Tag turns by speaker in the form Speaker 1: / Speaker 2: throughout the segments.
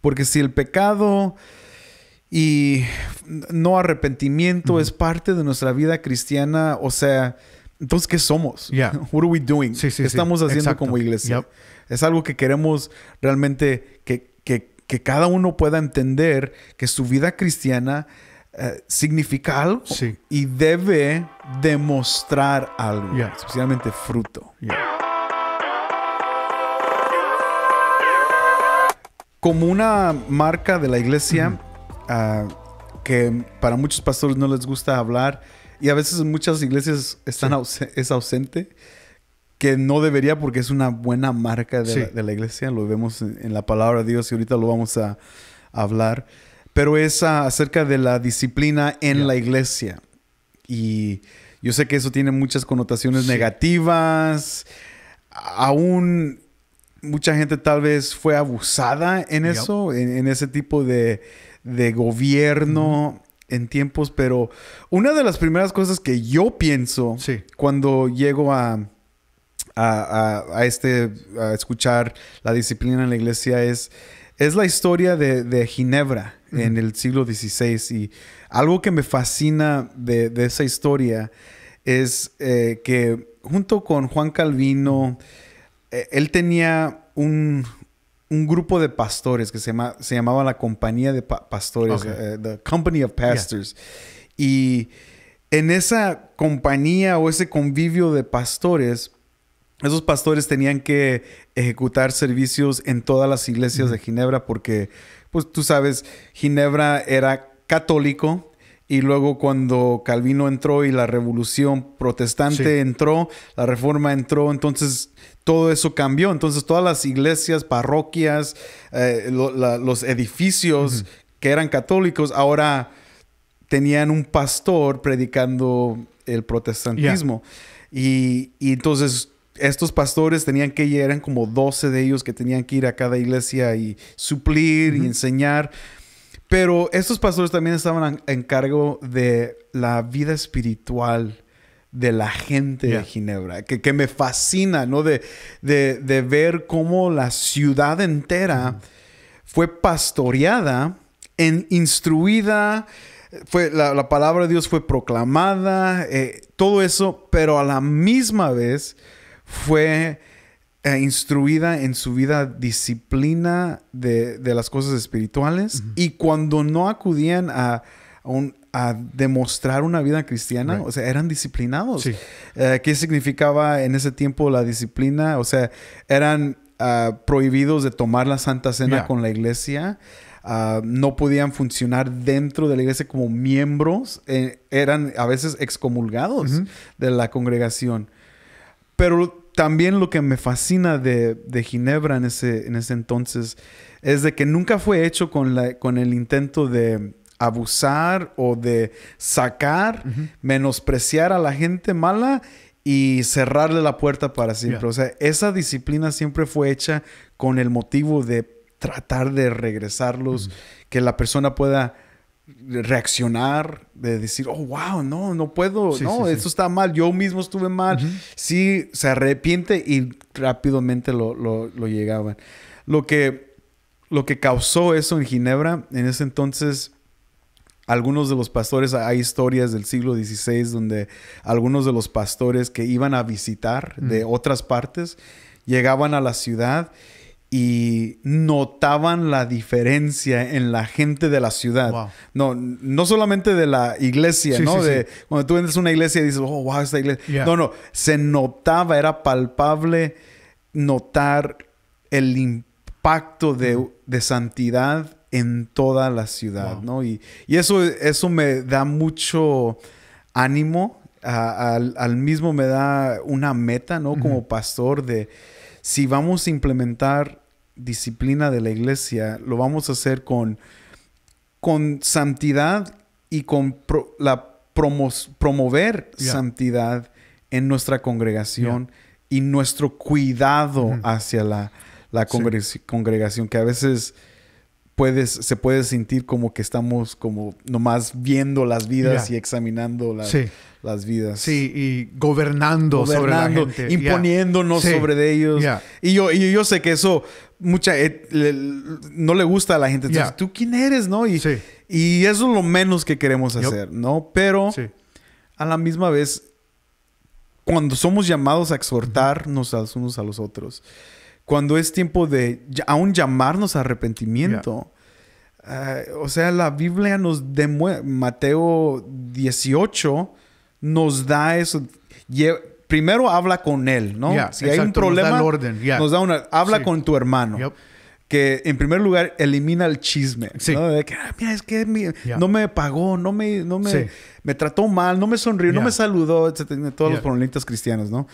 Speaker 1: Porque si el pecado y no arrepentimiento es parte de nuestra vida cristiana, o sea, entonces, ¿qué somos? What are we doing?
Speaker 2: Sí,
Speaker 1: ¿Qué estamos haciendo como iglesia? Es algo que queremos realmente que cada uno pueda entender que su vida cristiana significa algo y debe demostrar algo, especialmente fruto. Como una marca de la iglesia que para muchos pastores no les gusta hablar y a veces en muchas iglesias es ausente, que no debería porque es una buena marca de la iglesia. Lo vemos en la palabra de Dios y ahorita lo vamos a hablar. Pero es acerca de la disciplina en la iglesia. Y yo sé que eso tiene muchas connotaciones negativas. Aún mucha gente tal vez fue abusada en eso, en ese tipo de gobierno en tiempos. Pero una de las primeras cosas que yo pienso cuando llego a escuchar la disciplina en la iglesia es la historia de Ginebra en el siglo XVI. Y algo que me fascina de esa historia es que junto con Juan Calvino, él tenía un grupo de pastores que se llamaba la Compañía de Pastores, the Company of Pastors. Y en esa compañía o ese convivio de pastores, esos pastores tenían que ejecutar servicios en todas las iglesias de Ginebra porque, pues tú sabes, Ginebra era católico y luego cuando Calvino entró y la revolución protestante entró, la reforma entró, entonces todo eso cambió. Entonces todas las iglesias, parroquias, los edificios que eran católicos ahora tenían un pastor predicando el protestantismo. Y entonces estos pastores tenían que ir, eran como 12 de ellos que tenían que ir a cada iglesia y suplir y enseñar. Pero estos pastores también estaban en cargo de la vida espiritual de la gente de Ginebra, que me fascina, ¿no? De ver cómo la ciudad entera fue pastoreada, instruida, la palabra de Dios fue proclamada, todo eso, pero a la misma vez fue instruida en su vida disciplina de las cosas espirituales. Y cuando no acudían a demostrar una vida cristiana, o sea, eran disciplinados. ¿Qué significaba en ese tiempo la disciplina? O sea, eran prohibidos de tomar la Santa Cena con la iglesia. No podían funcionar dentro de la iglesia como miembros. Eran a veces excomulgados de la congregación. Pero también lo que me fascina de Ginebra en ese entonces es de que nunca fue hecho con el intento de abusar o de sacar, menospreciar a la gente mala y cerrarle la puerta para siempre. O sea, esa disciplina siempre fue hecha con el motivo de tratar de regresarlos, que la persona pueda reaccionar, de decir, oh, wow, no puedo, eso está mal, yo mismo estuve mal. Sí, se arrepiente y rápidamente lo llegaban. Lo que causó eso en Ginebra, en ese entonces, algunos de los pastores, hay historias del siglo XVI donde algunos de los pastores que iban a visitar de otras partes, llegaban a la ciudad y notaban la diferencia en la gente de la ciudad. No solamente de la iglesia, ¿no? Cuando tú entras a una iglesia y dices, oh, wow, esta iglesia. No, se notaba, era palpable notar el impacto de santidad en toda la ciudad, ¿no? Y eso me da mucho ánimo. Al mismo me da una meta, ¿no? Como pastor de si vamos a implementar disciplina de la iglesia, lo vamos a hacer con santidad y con promover santidad en nuestra congregación y nuestro cuidado hacia la congregación, que a veces se puede sentir como que estamos como nomás viendo las vidas y examinando las vidas.
Speaker 2: Sí, y gobernando sobre la gente.
Speaker 1: Imponiéndonos sobre de ellos. Y yo sé que eso no le gusta a la gente. Entonces, ¿tú quién eres, no? Y eso es lo menos que queremos hacer, ¿no? Pero a la misma vez, cuando somos llamados a exhortarnos a los unos a los otros, cuando es tiempo de aún llamarnos a arrepentimiento, o sea, la Biblia nos demuestra, Mateo 18 nos da eso. Primero habla con él, ¿no? Si hay un problema, nos da habla con tu hermano. Que en primer lugar elimina el chisme, ¿no? De que, mira, es que no me pagó, me trató mal, no me sonrió, no me saludó, etc. Todos los problemitas cristianos, ¿no?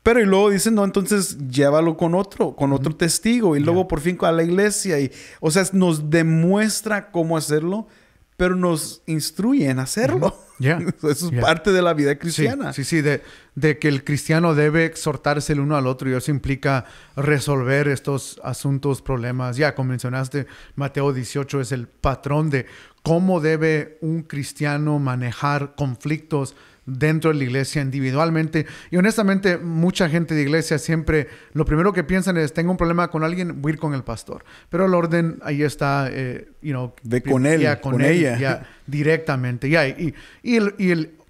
Speaker 1: Pero y luego dicen, no, entonces llévalo con otro testigo. Y luego por fin a la iglesia. O sea, nos demuestra cómo hacerlo, pero nos instruye en hacerlo. Eso es parte de la vida cristiana.
Speaker 2: Sí, de que el cristiano debe exhortarse el uno al otro. Y eso implica resolver estos asuntos, problemas. Como mencionaste, Mateo 18 es el patrón de cómo debe un cristiano manejar conflictos dentro de la iglesia individualmente. Y honestamente, mucha gente de iglesia siempre lo primero que piensan es, tengo un problema con alguien, voy a ir con el pastor. Pero el orden ahí está,
Speaker 1: con él, con ella.
Speaker 2: Directamente.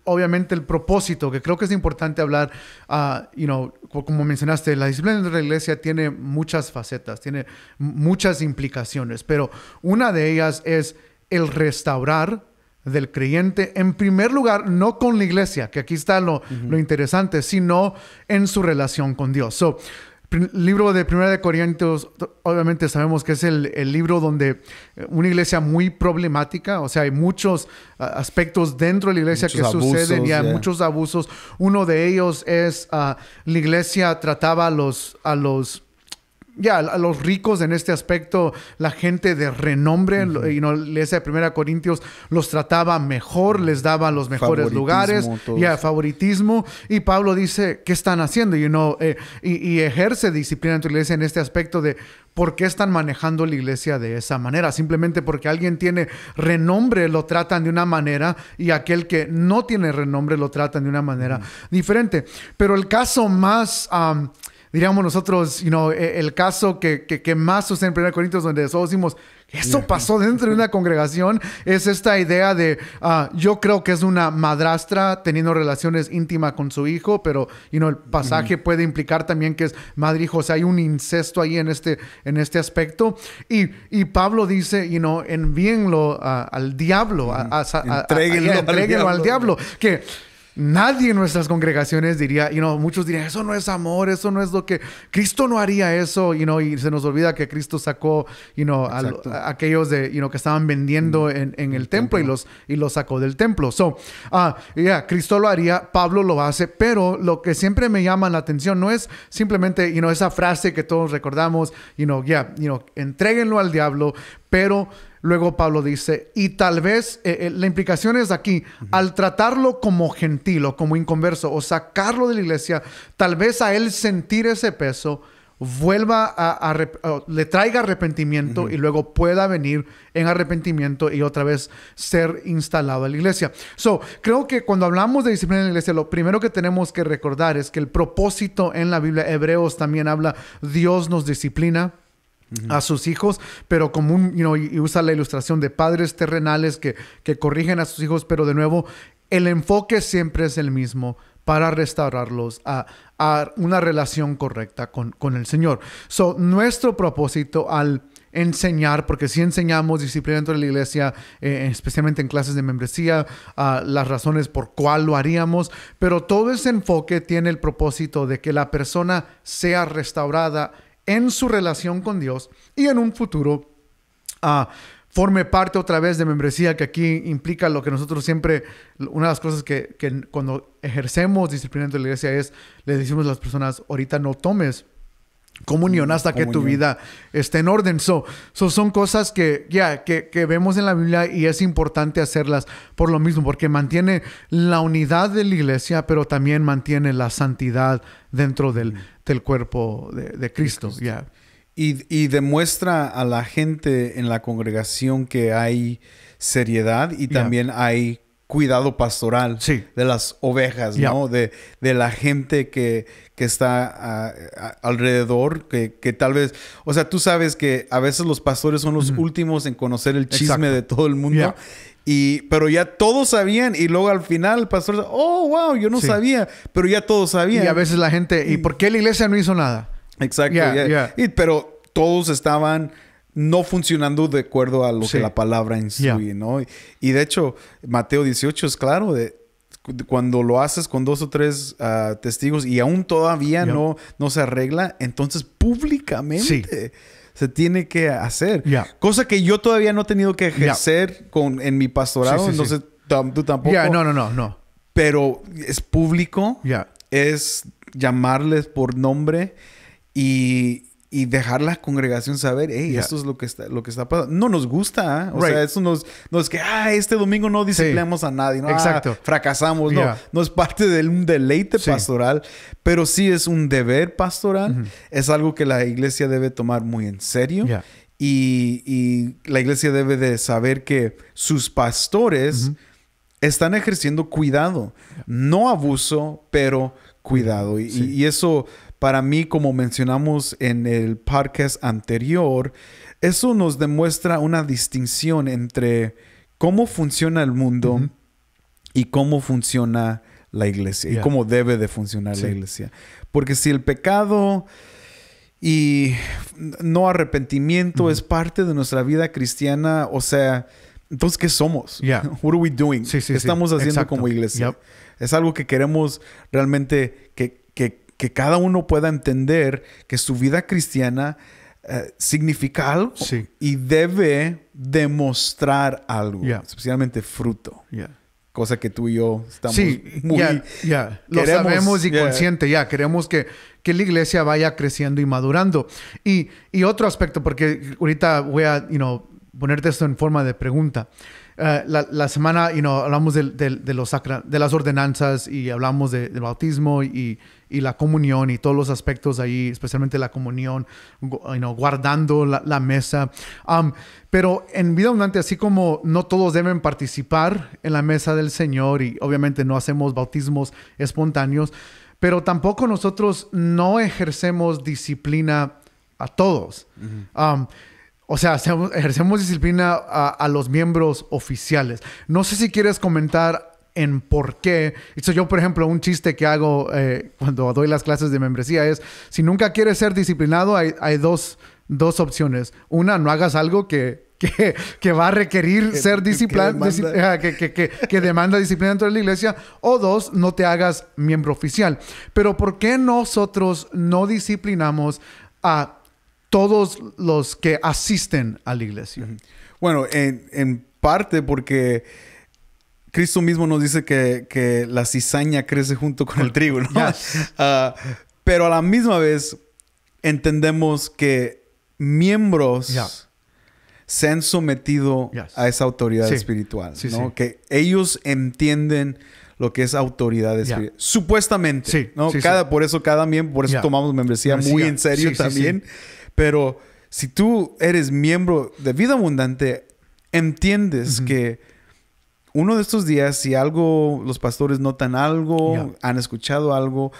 Speaker 2: Obviamente el propósito, que creo que es importante hablar, como mencionaste, la disciplina de la iglesia tiene muchas facetas, tiene muchas implicaciones, pero una de ellas es el restaurar del creyente, en primer lugar, no con la iglesia, que aquí está lo interesante, sino en su relación con Dios. El libro de 1 de Corintios, obviamente sabemos que es el libro donde una iglesia muy problemática, o sea, hay muchos aspectos dentro de la iglesia que suceden, y hay muchos abusos. Uno de ellos es la iglesia trataba a los ricos en este aspecto, la gente de renombre, la iglesia de 1 Corintios los trataba mejor, les daba los mejores lugares, favoritismo. Y Pablo dice, ¿qué están haciendo? Y ejerce disciplina en tu iglesia en este aspecto de por qué están manejando la iglesia de esa manera. Simplemente porque alguien tiene renombre lo tratan de una manera y aquel que no tiene renombre lo tratan de una manera diferente. Pero el caso más... diríamos nosotros, el caso que más sucede en 1 Corintios, donde todos decimos, eso pasó dentro de una congregación, es esta idea de, yo creo que es una madrastra teniendo relaciones íntimas con su hijo, pero, el pasaje puede implicar también que es madre-hijo, o sea, hay un incesto ahí en este aspecto. Y Pablo dice, envíenlo al diablo, entréguenlo al diablo, que... Nadie en nuestras congregaciones diría, muchos dirían, eso no es amor, eso no es lo que... Cristo no haría eso, y se nos olvida que Cristo sacó, a aquellos que estaban vendiendo en el templo y los sacó del templo. Cristo lo haría, Pablo lo hace, pero lo que siempre me llama la atención no es simplemente, esa frase que todos recordamos, entréguenlo al diablo, pero... Luego Pablo dice, y tal vez, la implicación es aquí, al tratarlo como gentil o como inconverso o sacarlo de la iglesia, tal vez a él sentir ese peso, le traiga arrepentimiento y luego pueda venir en arrepentimiento y otra vez ser instalado en la iglesia. Creo que cuando hablamos de disciplina en la iglesia, lo primero que tenemos que recordar es que el propósito en la Biblia, Hebreos también habla, Dios nos disciplina a sus hijos, pero como y usa la ilustración de padres terrenales que corrigen a sus hijos, pero de nuevo, el enfoque siempre es el mismo para restaurarlos a una relación correcta con el Señor. Nuestro propósito al enseñar, porque si enseñamos disciplina dentro de la iglesia, especialmente en clases de membresía, las razones por cuál lo haríamos, pero todo ese enfoque tiene el propósito de que la persona sea restaurada en su relación con Dios y en un futuro forme parte otra vez de membresía, que aquí implica lo que nosotros siempre, una de las cosas que cuando ejercemos disciplina dentro de la iglesia es, le decimos a las personas, ahorita no tomes comunión hasta que tu vida esté en orden. Son cosas que vemos en la Biblia y es importante hacerlas por lo mismo, porque mantiene la unidad de la iglesia, pero también mantiene la santidad dentro del cuerpo de Cristo.
Speaker 1: Y demuestra a la gente en la congregación que hay seriedad y también hay cuidado pastoral de las ovejas, ¿no? De la gente que está alrededor, que tal vez... O sea, tú sabes que a veces los pastores son los últimos en conocer el chisme de todo el mundo. Pero ya todos sabían y luego al final el pastor... Oh, wow, yo no sabía. Pero ya todos sabían.
Speaker 2: Y a veces la gente... ¿Y por qué la iglesia no hizo nada?
Speaker 1: Exacto. Pero todos estaban... no funcionando de acuerdo a lo que la palabra instruye, ¿no? Y de hecho, Mateo 18 es claro cuando lo haces con 2 o 3 testigos y aún todavía no se arregla, entonces públicamente se tiene que hacer. Cosa que yo todavía no he tenido que ejercer en mi pastorado, entonces tú tampoco.
Speaker 2: No.
Speaker 1: Pero es público, es llamarles por nombre y dejar la congregación saber, hey, esto es lo que está pasando. No nos gusta, ¿eh? O sea, eso no es que, este domingo no disciplinamos a nadie, ¿no?
Speaker 2: Exacto.
Speaker 1: Fracasamos, no es parte de un deleite pastoral, pero sí es un deber pastoral. Es algo que la iglesia debe tomar muy en serio. Y la iglesia debe de saber que sus pastores están ejerciendo cuidado. No abuso, pero cuidado. Y eso... Para mí, como mencionamos en el podcast anterior, eso nos demuestra una distinción entre cómo funciona el mundo y cómo funciona la iglesia y cómo debe de funcionar la iglesia. Porque si el pecado y no arrepentimiento es parte de nuestra vida cristiana, o sea, entonces, ¿qué somos? What are we doing? ¿Qué estamos haciendo como iglesia? Es algo que queremos realmente que cada uno pueda entender que su vida cristiana significa algo y debe demostrar algo, especialmente fruto. Cosa que tú y yo estamos muy...
Speaker 2: Lo sabemos y consciente. Queremos que la iglesia vaya creciendo y madurando. Y otro aspecto, porque ahorita voy a ponerte esto en forma de pregunta. La semana hablamos de las ordenanzas y hablamos del bautismo y la comunión y todos los aspectos ahí, especialmente la comunión, guardando la mesa. Pero en vida abundante, así como no todos deben participar en la mesa del Señor y obviamente no hacemos bautismos espontáneos, pero tampoco nosotros no ejercemos disciplina a todos. O sea, ejercemos disciplina a los miembros oficiales. No sé si quieres comentar en por qué. Yo, por ejemplo, un chiste que hago cuando doy las clases de membresía es, si nunca quieres ser disciplinado, hay dos opciones. Una, no hagas algo que va a requerir ser disciplinado, que demanda disciplina dentro de la iglesia. O 2, no te hagas miembro oficial. Pero ¿por qué nosotros no disciplinamos a todos los que asisten a la iglesia?
Speaker 1: Bueno, en parte porque Cristo mismo nos dice que la cizaña crece junto con el trigo, ¿no? Pero a la misma vez entendemos que miembros se han sometido a esa autoridad espiritual, ¿no? Que ellos entienden lo que es autoridad espiritual. Supuestamente, ¿no? Por eso tomamos membresía muy en serio también. Pero si tú eres miembro de Vida Abundante, entiendes que uno de estos días, si los pastores notan algo, han escuchado algo,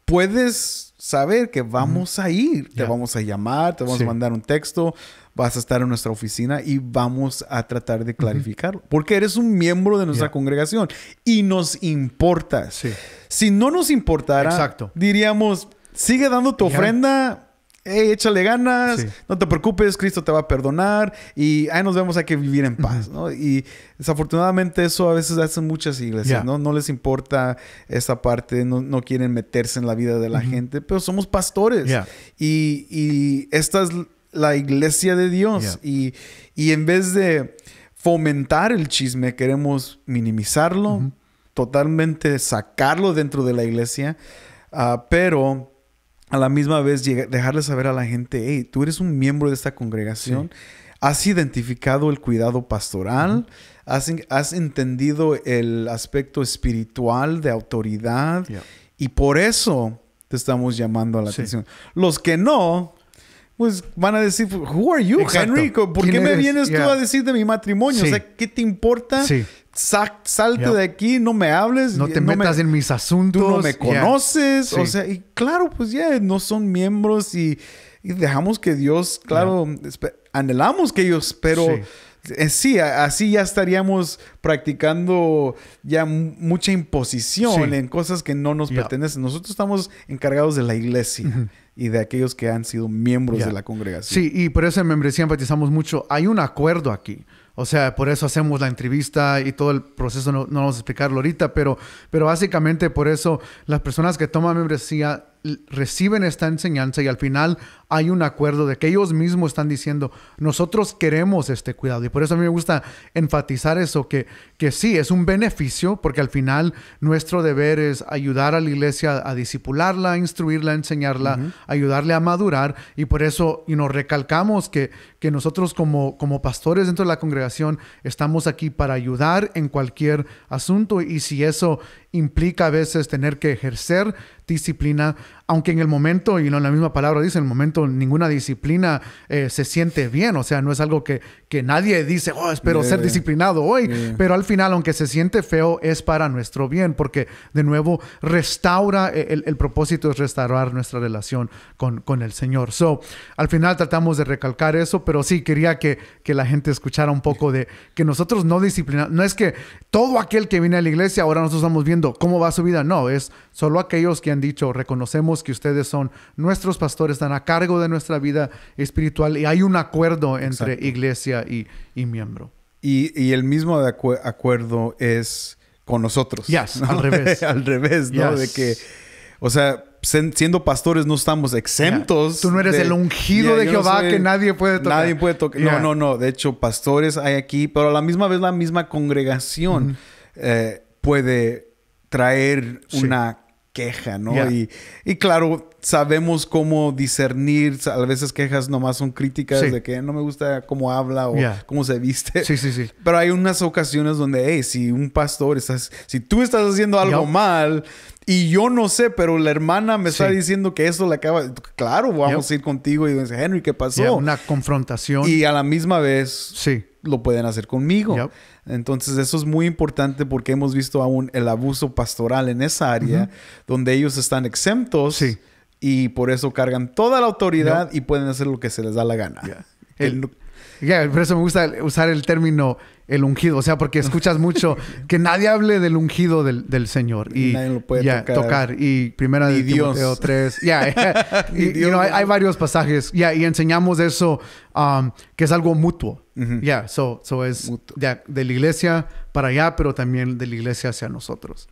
Speaker 1: puedes saber que vamos a ir. Te vamos a llamar, te vamos a mandar un texto, vas a estar en nuestra oficina y vamos a tratar de clarificarlo. Porque eres un miembro de nuestra congregación y nos importas. Si no nos importara, diríamos, sigue dando tu ofrenda. Hey, échale ganas, no te preocupes, Cristo te va a perdonar y ahí nos vemos, hay que vivir en paz, ¿no? Y desafortunadamente eso a veces hacen muchas iglesias, ¿no? No les importa esa parte, no quieren meterse en la vida de la gente, pero somos pastores y esta es la iglesia de Dios y en vez de fomentar el chisme, queremos minimizarlo, totalmente sacarlo dentro de la iglesia, pero a la misma vez dejarle saber a la gente, hey, tú eres un miembro de esta congregación, has identificado el cuidado pastoral, has entendido el aspecto espiritual de autoridad y por eso te estamos llamando a la atención. Los que no, pues van a decir, who are you, Henry? ¿Por qué me vienes tú a decir de mi matrimonio? O sea, ¿qué te importa salte de aquí, no me hables.
Speaker 2: No te metas en mis asuntos.
Speaker 1: Tú no me conoces.
Speaker 2: Sí.
Speaker 1: O sea, y claro, pues no son miembros y dejamos que Dios, claro, anhelamos que ellos, pero sí, así ya estaríamos practicando ya mucha imposición en cosas que no nos pertenecen. Nosotros estamos encargados de la iglesia. Y de aquellos que han sido miembros de la congregación.
Speaker 2: Sí, y por eso en membresía enfatizamos mucho. Hay un acuerdo aquí. O sea, por eso hacemos la entrevista y todo el proceso. No vamos a explicarlo ahorita, pero básicamente por eso las personas que toman membresía reciben esta enseñanza y al final hay un acuerdo de que ellos mismos están diciendo, nosotros queremos este cuidado. Y por eso a mí me gusta enfatizar eso, que sí, es un beneficio, porque al final nuestro deber es ayudar a la iglesia a discipularla, instruirla, enseñarla, ayudarle a madurar. Y por eso recalcamos que nosotros como pastores dentro de la congregación estamos aquí para ayudar en cualquier asunto. Y si eso implica a veces tener que ejercer disciplina, aunque en el momento, y la misma palabra dice, en el momento ninguna disciplina se siente bien. O sea, no es algo que nadie dice, espero ser disciplinado hoy. Pero al final, aunque se siente feo, es para nuestro bien, porque de nuevo restaura, el propósito es restaurar nuestra relación con el Señor. Al final tratamos de recalcar eso, pero sí quería que la gente escuchara un poco de que nosotros no disciplinamos. No es que todo aquel que viene a la iglesia, ahora nosotros estamos viendo cómo va su vida. No, es solo aquellos que han dicho, reconocemos que ustedes son nuestros pastores, están a cargo de nuestra vida espiritual y hay un acuerdo entre iglesia y miembro.
Speaker 1: Y el mismo acuerdo es con nosotros.
Speaker 2: Al revés.
Speaker 1: Al revés, ¿no? De que, o sea, siendo pastores no estamos exentos.
Speaker 2: Tú no eres el ungido de Jehová que nadie puede tocar.
Speaker 1: Nadie puede tocar. No. De hecho, pastores hay aquí, pero a la misma vez la misma congregación puede traer una queja, ¿no? Y claro, sabemos cómo discernir. A veces quejas nomás son críticas de que no me gusta cómo habla o cómo se viste.
Speaker 2: Sí.
Speaker 1: Pero hay unas ocasiones donde, si un pastor, si tú estás haciendo algo mal y yo no sé, pero la hermana me está diciendo que eso le acaba... Claro, vamos a ir contigo y dice, Henry, ¿qué pasó?
Speaker 2: Una confrontación.
Speaker 1: Y a la misma vez lo pueden hacer conmigo. Entonces eso es muy importante porque hemos visto aún el abuso pastoral en esa área donde ellos están exentos y por eso cargan toda la autoridad y pueden hacer lo que se les da la gana.
Speaker 2: Por eso me gusta usar el término el ungido. O sea, porque escuchas mucho que nadie hable del ungido del Señor. Y
Speaker 1: nadie lo puede
Speaker 2: tocar. Y primera de Timoteo 3. Hay varios pasajes. Y enseñamos eso, que es algo mutuo. So es mutuo. De la iglesia para allá, pero también de la iglesia hacia nosotros.